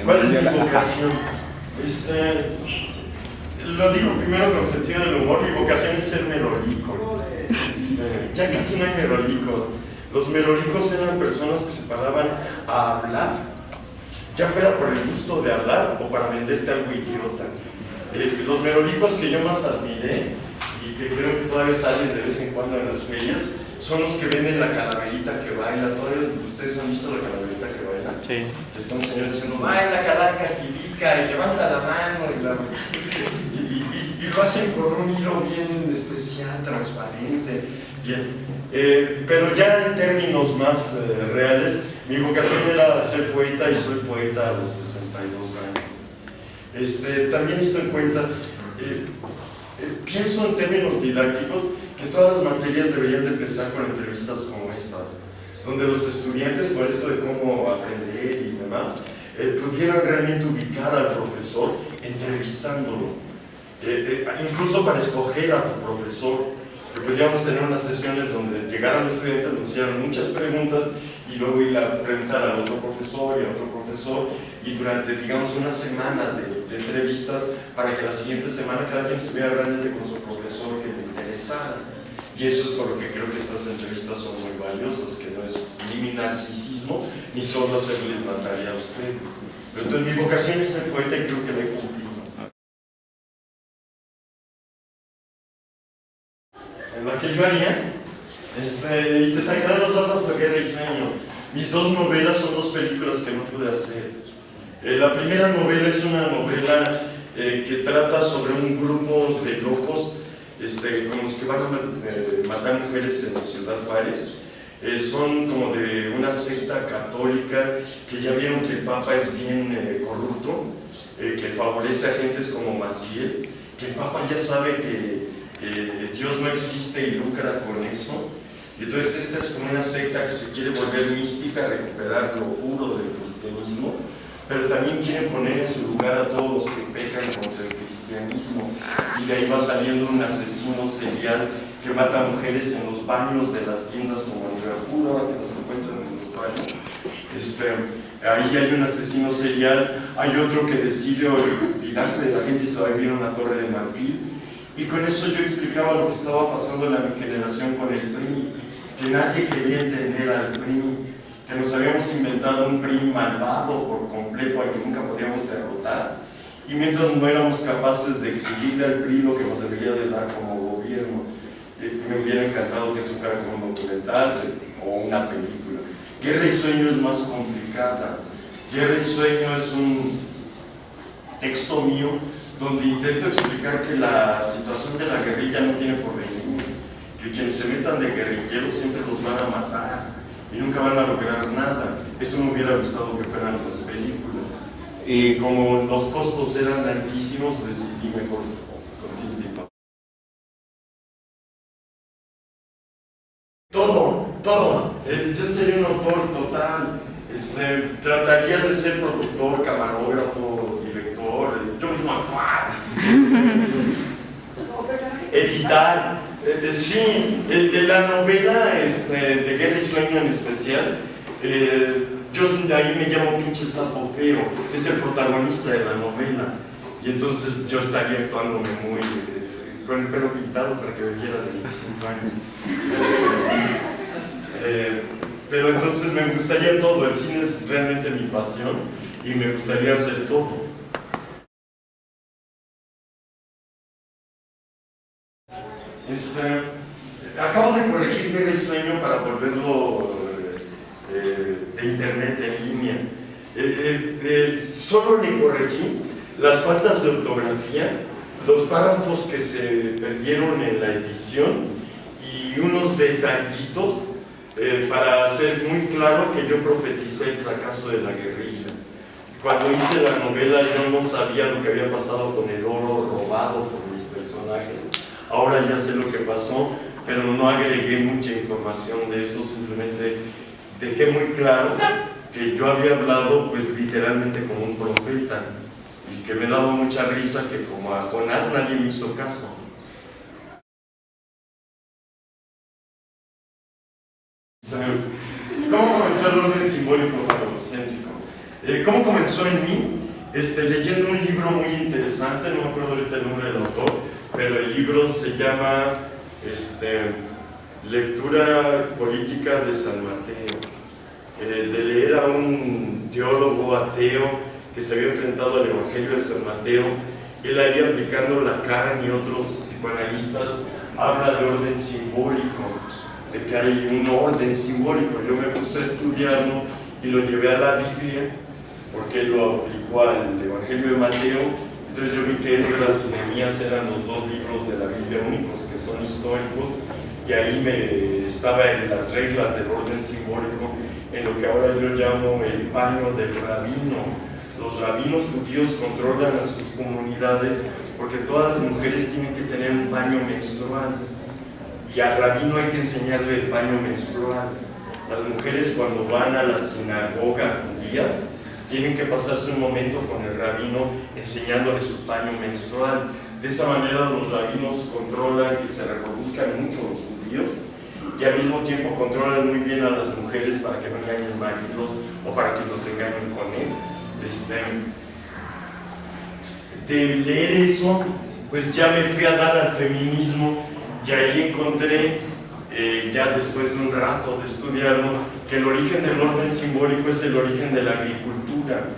¿Cuál es mi vocación? Lo digo primero con sentido del humor, mi vocación es ser merolico. Ya casi no hay merolicos. Los merolicos eran personas que se paraban a hablar, ya fuera por el gusto de hablar o para venderte algo idiota. Los merolicos que yo más admiré y que creo que todavía salen de vez en cuando en las ferias son los que venden la calaverita que baila. ¿Todavía ustedes han visto la calaverita que baila? Sí. Está un señor diciendo, baila, calaca, tilica, y levanta la mano y lo hacen con un hilo bien especial, transparente. Bien. Pero ya en términos más reales, mi vocación era ser poeta y soy poeta a los 62 años. También estoy en cuenta, pienso en términos didácticos que todas las materias deberían de empezar con entrevistas como estas, donde los estudiantes, por esto de cómo aprender y demás, pudieran realmente ubicar al profesor entrevistándolo, incluso para escoger a tu profesor. Que podríamos tener unas sesiones donde llegaran los estudiantes, nos hicieran muchas preguntas y luego ir a preguntar al otro profesor y a otro profesor, y durante, digamos, una semana de entrevistas para que la siguiente semana cada quien estuviera realmente con su profesor que le interesara. Y eso es por lo que creo que estas entrevistas son muy valiosas, que no es ni mi narcisismo ni solo hacerles la tarea a ustedes. Pero entonces mi vocación es ser poeta y creo que la he cumplido. Lo que yo haría, y te sacaré los ojos de Guerra y Sueño. Mis dos novelas son dos películas que no pude hacer. La primera novela es una novela que trata sobre un grupo de locos con los que van a matar mujeres en Ciudad Juárez. Son como de una secta católica que ya vieron que el Papa es bien corrupto, que favorece a gentes como Maciel, que el Papa ya sabe que Dios no existe y lucra con eso. Y entonces esta es como una secta que se quiere volver mística, recuperar lo puro del cristianismo, pero también quiere poner en su lugar a todos los que pecan contra el cristianismo. Y de ahí va saliendo un asesino serial que mata a mujeres en los baños de las tiendas como en Liverpool, ahora que las encuentran en los baños. Ahí hay un asesino serial, hay otro que decide olvidarse de la gente y se va a vivir a una torre de marfil. Y con eso yo explicaba lo que estaba pasando en mi generación con el PRI, que nadie quería entender al PRI, que nos habíamos inventado un PRI malvado por completo al que nunca podíamos derrotar, y mientras no éramos capaces de exigirle al PRI lo que nos debería de dar como gobierno. Me hubiera encantado que se fuera como un documental o una película. Guerra y Sueño es más complicada. Guerra y Sueño es un texto mío donde intento explicar que la situación de la guerrilla no tiene porvenir, que quienes se metan de guerrilleros siempre los van a matar y nunca van a lograr nada. Eso me hubiera gustado que fueran las películas. Y como los costos eran altísimos, decidí mejor con tinta y papel. Todo. Yo sería un autor total. Trataría de ser productor, camarógrafo, director, yo mismo actuar, editar. Sí, de la novela de Guerra y Sueño en especial, yo de ahí me llamo pinche sapo feo, es el protagonista de la novela, y entonces yo estaría actuándome muy con el pelo pintado para que me viera de 25 años. Pero entonces me gustaría todo, el cine es realmente mi pasión y me gustaría hacer todo. Acabo de corregir Guerra y Sueño para volverlo de internet en línea. Solo le corregí las faltas de ortografía, los párrafos que se perdieron en la edición y unos detallitos para hacer muy claro que yo profeticé el fracaso de la guerrilla. Cuando hice la novela yo no sabía lo que había pasado con el oro robado por mis personajes. Ahora ya sé lo que pasó, pero no agregué mucha información de eso, simplemente dejé muy claro que yo había hablado pues literalmente como un profeta y que me daba mucha risa que como a Jonás nadie me hizo caso. ¿Cómo comenzó el orden simbólico falocéntrico? ¿Cómo comenzó en mí? Leyendo un libro muy interesante, no me acuerdo ahorita el nombre del autor, pero el libro se llama Lectura Política de San Mateo, de leer a un teólogo ateo que se había enfrentado al Evangelio de San Mateo. Él ahí, aplicando Lacan y otros psicoanalistas, habla de orden simbólico, de que hay un orden simbólico. Yo me puse a estudiarlo y lo llevé a la Biblia, porque él lo aplicó al Evangelio de Mateo. Entonces yo vi que Esdras y Nehemías eran los dos libros de la Biblia únicos que son históricos, y ahí estaba en las reglas del orden simbólico, en lo que ahora yo llamo el paño del rabino. Los rabinos judíos controlan a sus comunidades porque todas las mujeres tienen que tener un paño menstrual, y al rabino hay que enseñarle el paño menstrual. Las mujeres, cuando van a la sinagoga judías, tienen que pasarse un momento con el rabino enseñándole su paño menstrual. De esa manera los rabinos controlan que se reproduzcan mucho los judíos, y al mismo tiempo controlan muy bien a las mujeres para que no engañen maridos o para que los engañen con él. De leer eso, pues ya me fui a dar al feminismo, y ahí encontré, ya después de un rato de estudiarlo, que el origen del orden simbólico es el origen de la agricultura,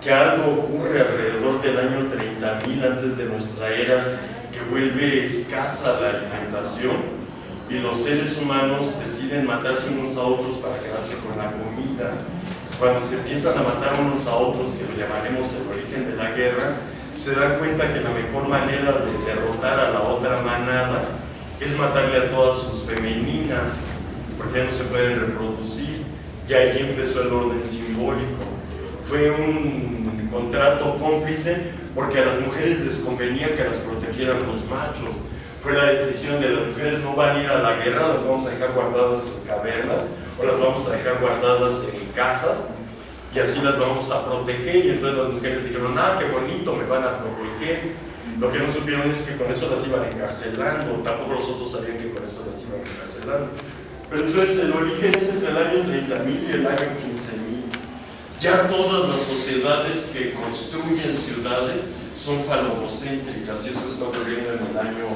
que algo ocurre alrededor del año 30.000 antes de nuestra era, que vuelve escasa la alimentación, y los seres humanos deciden matarse unos a otros para quedarse con la comida. Cuando se empiezan a matar unos a otros, que lo llamaremos el origen de la guerra, se dan cuenta que la mejor manera de derrotar a la otra manada es matarle a todas sus femeninas, porque ya no se pueden reproducir. Y ahí empezó el orden simbólico. Fue un contrato cómplice, porque a las mujeres les convenía que las protegieran los machos. Fue la decisión de las mujeres: no van a ir a la guerra, las vamos a dejar guardadas en cavernas, o las vamos a dejar guardadas en casas, y así las vamos a proteger. Y entonces las mujeres dijeron: ah, qué bonito, me van a proteger. Lo que no supieron es que con eso las iban encarcelando, tampoco los otros sabían que con eso las iban encarcelando. Pero entonces el origen es entre el año 30.000 y el año 15.000. Ya todas las sociedades que construyen ciudades son falocéntricas, y eso está ocurriendo en el año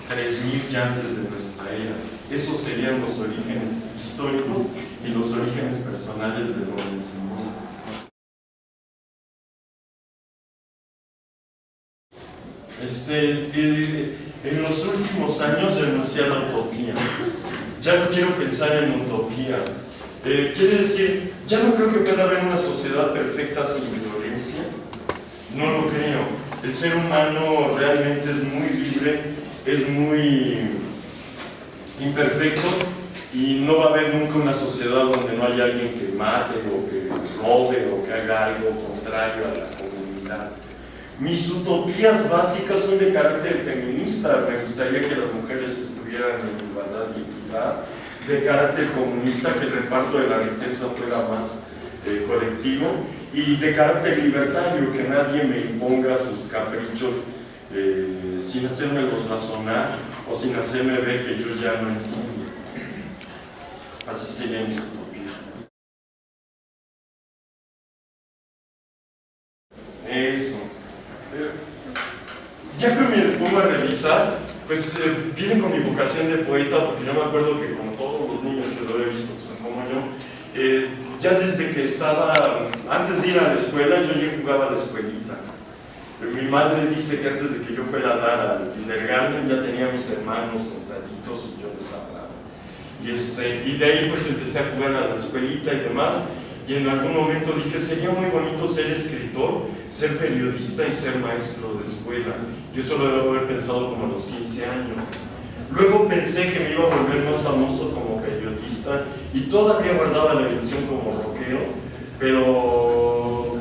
3000 ya antes de nuestra era. Esos serían los orígenes históricos y los orígenes personales del orden simbólico. En los últimos años renuncié a la utopía. Ya no quiero pensar en utopía. Quiere decir, ya no creo que pueda haber una sociedad perfecta sin violencia. No lo creo. El ser humano realmente es muy libre, es muy imperfecto, y no va a haber nunca una sociedad donde no haya alguien que mate o que robe o que haga algo contrario a la comunidad. Mis utopías básicas son de carácter feminista. Me gustaría que las mujeres estuvieran en igualdad y equidad. De carácter comunista, que el reparto de la riqueza fuera más colectivo. Y de carácter libertario, que nadie me imponga sus caprichos sin hacérmelos razonar o sin hacerme ver que yo ya no entiendo. Así sería mis utopías. Eso. Ya que me pongo a revisar, pues viene con mi vocación de poeta, porque yo me acuerdo que, como todos los niños que lo he visto, que son como yo, ya desde que estaba, antes de ir a la escuela, yo ya jugaba a la escuelita. Mi madre dice que antes de que yo fuera a dar al kindergarten, ya tenía a mis hermanos sentaditos y yo les hablaba. Y de ahí pues empecé a jugar a la escuelita y demás. Y en algún momento dije: sería muy bonito ser escritor, ser periodista y ser maestro de escuela. Y eso lo debo haber pensado como a los 15 años. Luego pensé que me iba a volver más famoso como periodista, y todavía guardaba la ilusión como rockero, pero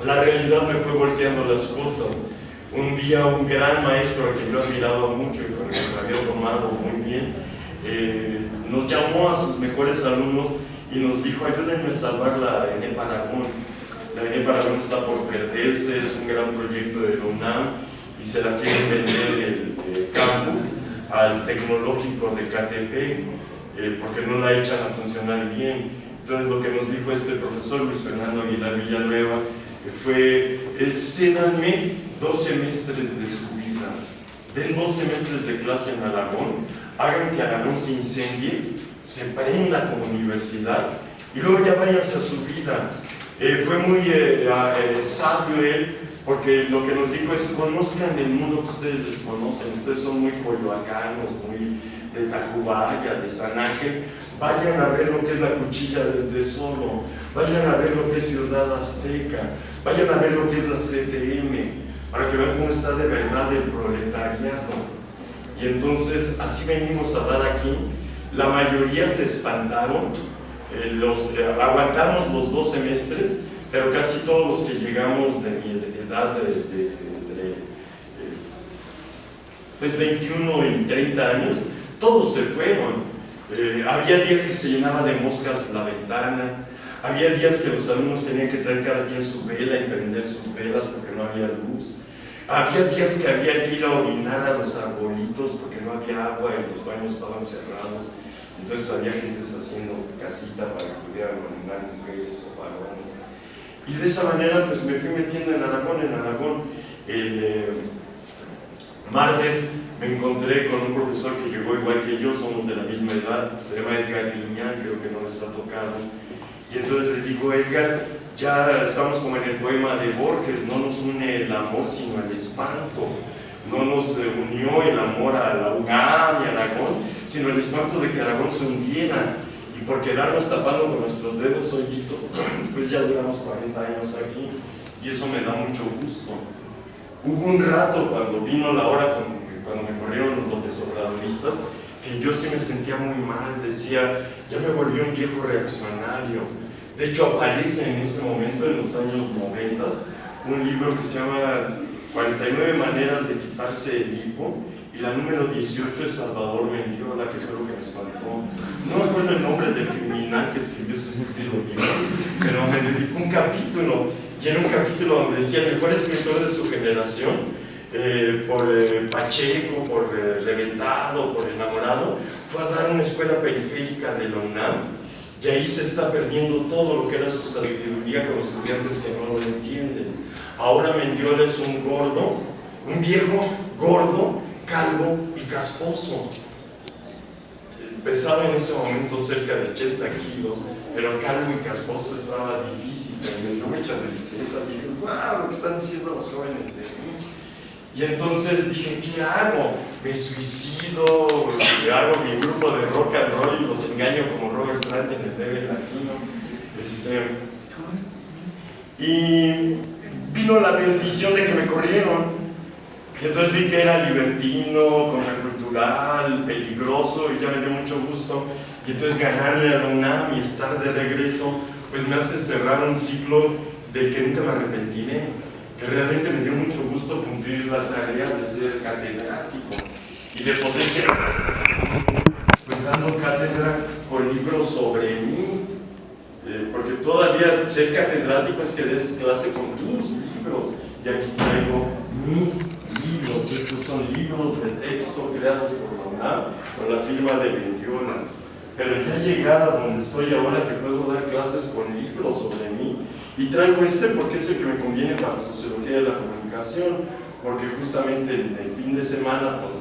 la realidad me fue volteando las cosas. Un día un gran maestro a quien yo admiraba mucho y con el que me había tomado muy bien, nos llamó a sus mejores alumnos y nos dijo: ayúdenme a salvar la ENEP Aragón. La ENEP Aragón está por perderse, es un gran proyecto de la UNAM y se la quieren vender el campus al tecnológico de Catepec, porque no la echan a funcionar bien. Entonces lo que nos dijo este profesor Luis Fernando Aguilar Villanueva fue, cédanme 2 semestres de su vida, den 2 semestres de clase en Aragón, hagan que Aragón se incendie, se prenda como universidad y luego ya váyanse a su vida. Fue muy sabio él, porque lo que nos dijo es: conozcan el mundo que ustedes desconocen, ustedes son muy coyoacanos, muy de Tacubaya, de San Ángel, vayan a ver lo que es la Cuchilla del Tesoro, vayan a ver lo que es Ciudad Azteca, vayan a ver lo que es la CTM, para que vean cómo está de verdad el proletariado. Y entonces así venimos a dar aquí. La mayoría se espantaron, aguantamos los 2 semestres, pero casi todos los que llegamos de mi edad pues 21 y 30 años, todos se fueron. Había días que se llenaba de moscas la ventana, había días que los alumnos tenían que traer cada quien su vela y prender sus velas porque no había luz. Había días que había que ir a orinar a los arbolitos porque no había agua y los baños estaban cerrados. Entonces había gente haciendo casita para que pudieran orinar mujeres o varones. Y de esa manera pues me fui metiendo en Aragón. El martes me encontré con un profesor que llegó igual que yo, somos de la misma edad, se llama Edgar Liñán, creo que no les ha tocado. Y entonces le digo: Edgar, ya estamos como en el poema de Borges, no nos une el amor sino el espanto, no nos unió el amor a la UNAM y a Aragón, sino el espanto de que Aragón se hundiera, y por quedarnos tapando con nuestros dedos hoyitos, pues ya duramos 40 años aquí, y eso me da mucho gusto. Hubo un rato cuando vino la hora, cuando me corrieron los López Obradoristas, que yo sí me sentía muy mal, decía: ya me volví un viejo reaccionario. De hecho aparece en ese momento, en los años 90, un libro que se llama 49 maneras de quitarse el hipo, y la número 18 es Salvador Mendiola, que fue lo que me espantó. No me acuerdo el nombre del criminal que escribió ese estúpido libro, pero me dedicó un capítulo, y era un capítulo donde decía: el mejor escritor de su generación, por Pacheco, por Reventado, por Enamorado, fue a dar una escuela periférica de la UNAM, y ahí se está perdiendo todo lo que era su sabiduría con estudiantes que no lo entienden. Ahora Mendiola es un gordo, un viejo gordo, calvo y casposo. Pesaba en ese momento cerca de 80 kilos, pero calvo y casposo estaba difícil, me dio mucha tristeza. Dije: wow, lo que están diciendo los jóvenes de mí. Y entonces dije: ¿qué hago? ¿Me suicido? ¿Hago mi grupo de rock and roll y los engaño como Robert Plant en el Bebe Latino? Y vino la bendición de que me corrieron. Y entonces vi que era libertino, contracultural, peligroso, y ya me dio mucho gusto. Y entonces ganarle a la UNAM y estar de regreso, pues me hace cerrar un ciclo del que nunca me arrepentiré, que realmente me dio mucho gusto cumplir la tarea de ser catedrático y de poder, pues dando cátedra con libros sobre mí, porque todavía ser catedrático es que des clase con tus libros, y aquí traigo mis libros. Estos son libros de texto creados por la UNAM con la firma de Mendiola, pero ya llegar a donde estoy ahora, que puedo dar clases con libros sobre mí. Y traigo porque es el que me conviene para Sociología de la Comunicación, porque justamente el fin de semana, por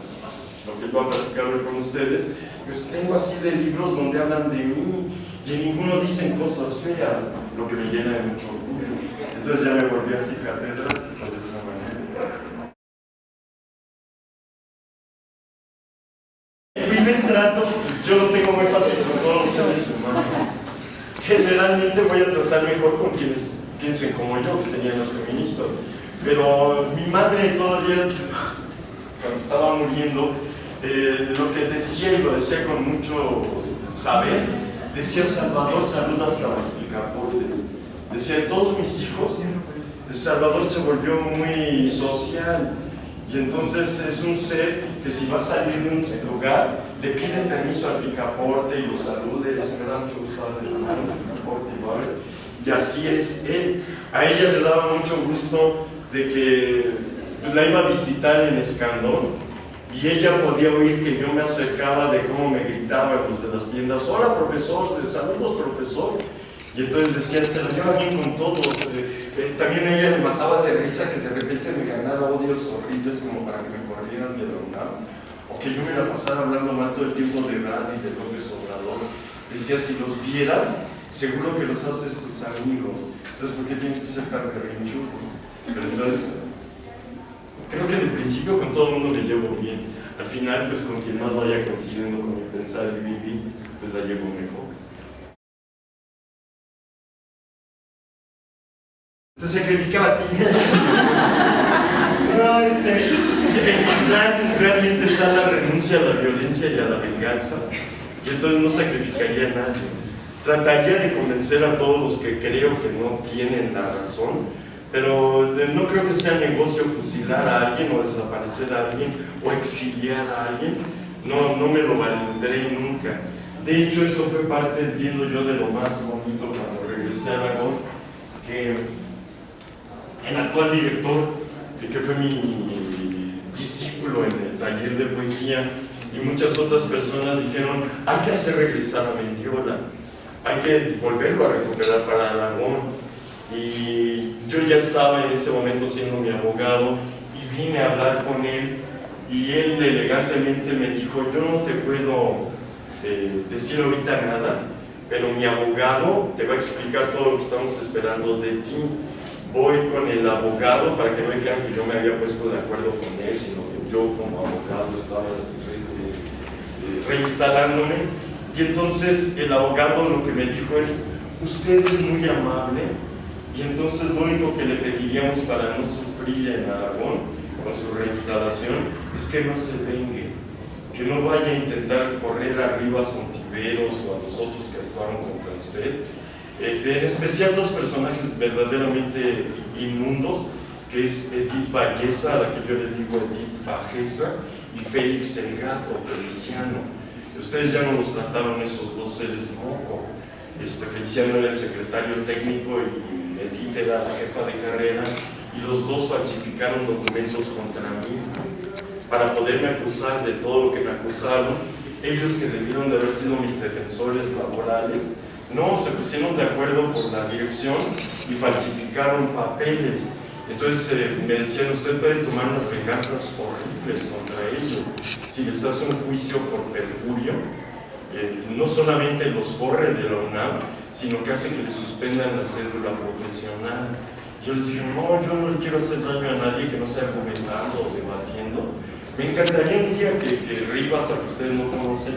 lo que voy a platicar hoy con ustedes, pues tengo así de libros donde hablan de mí, y en ninguno dicen cosas feas, lo que me llena de mucho orgullo. Entonces ya me volví así catedrático de esa manera. El primer trato, yo lo tengo muy fácil con todos los seres humanos. Generalmente voy a tratar mejor con quienes piensen como yo, que serían los feministas. Pero mi madre todavía, cuando estaba muriendo, lo que decía, y lo decía con mucho saber, decía: Salvador saluda hasta los picaportes. Decía: de todos mis hijos, Salvador se volvió muy social. Y entonces es un ser que si va a salir de un lugar, le piden permiso al picaporte y lo salude, y me da mucho gusto darle la mano al picaporte y así es él. A ella le daba mucho gusto de que la iba a visitar en Escandón, y ella podía oír que yo me acercaba de cómo me gritaban los de las tiendas, hola profesor, saludos profesor, y entonces decían, se lo lleva bien con todos. También a ella le mataba de risa que de repente me ganara odios horribles como para que me corrieran de la UNAM, o que yo me la pasara hablando mal todo el tiempo de Brad y de López Obrador. Decía, si los vieras, seguro que los haces tus amigos, entonces ¿por qué tienes que ser tan berrinchudo? Pero entonces, creo que en el principio con todo el mundo me llevo bien, al final pues con quien más vaya coincidiendo con mi pensar y vivir, pues la llevo mejor. Te sacrificaba a ti. No, en plan realmente está la renuncia a la violencia y a la venganza, y entonces no sacrificaría a nadie. Trataría de convencer a todos los que creo que no tienen la razón, pero no creo que sea negocio fusilar a alguien o desaparecer a alguien o exiliar a alguien. No me lo valdré nunca. De hecho, eso fue parte, entiendo yo, de lo más bonito cuando regresé a Aragón, que el actual director, que fue mi discípulo en el taller de poesía, y muchas otras personas dijeron, hay que hacer regresar a Mendiola, hay que volverlo a recuperar para Aragón. Y yo ya estaba en ese momento siendo mi abogado y vine a hablar con él, y él elegantemente me dijo, yo no te puedo decir ahorita nada, pero mi abogado te va a explicar todo lo que estamos esperando de ti. Voy con el abogado para que no dijeran que yo me había puesto de acuerdo con él, sino que yo como abogado estaba reinstalándome. Y entonces el abogado lo que me dijo es, usted es muy amable, y entonces lo único que le pediríamos para no sufrir en Aragón con su reinstalación es que no se vengue, que no vaya a intentar correr arriba a Sontiveros o a los otros que actuaron contra usted. En especial dos personajes verdaderamente inmundos, que es Edith Valleza, a la que yo le digo Edith Bajeza, y Félix el Gato, Feliciano. Ustedes ya no los trataron esos dos seres moco. Feliciano era el secretario técnico y Edith era la jefa de carrera, y los dos falsificaron documentos contra mí para poderme acusar de todo lo que me acusaron. Ellos, que debieron de haber sido mis defensores laborales, no, se pusieron de acuerdo por la dirección y falsificaron papeles. Entonces me decían, usted puede tomar unas venganzas horribles contra ellos si les hace un juicio por perjurio. No solamente los corre de la UNAM, sino que hace que les suspendan la cédula profesional. Yo les dije, no, yo no le quiero hacer daño a nadie que no sea argumentando o debatiendo. Me encantaría un día que Rivas, a que ustedes no conocen,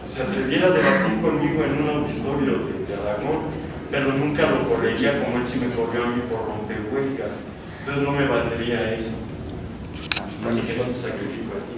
se atreviera a debatir conmigo en un auditorio de Aragón, pero nunca lo correría como él sí me corrió a mí por rompehuelgas. Entonces no me valdría eso. Así que no te sacrifico a ti.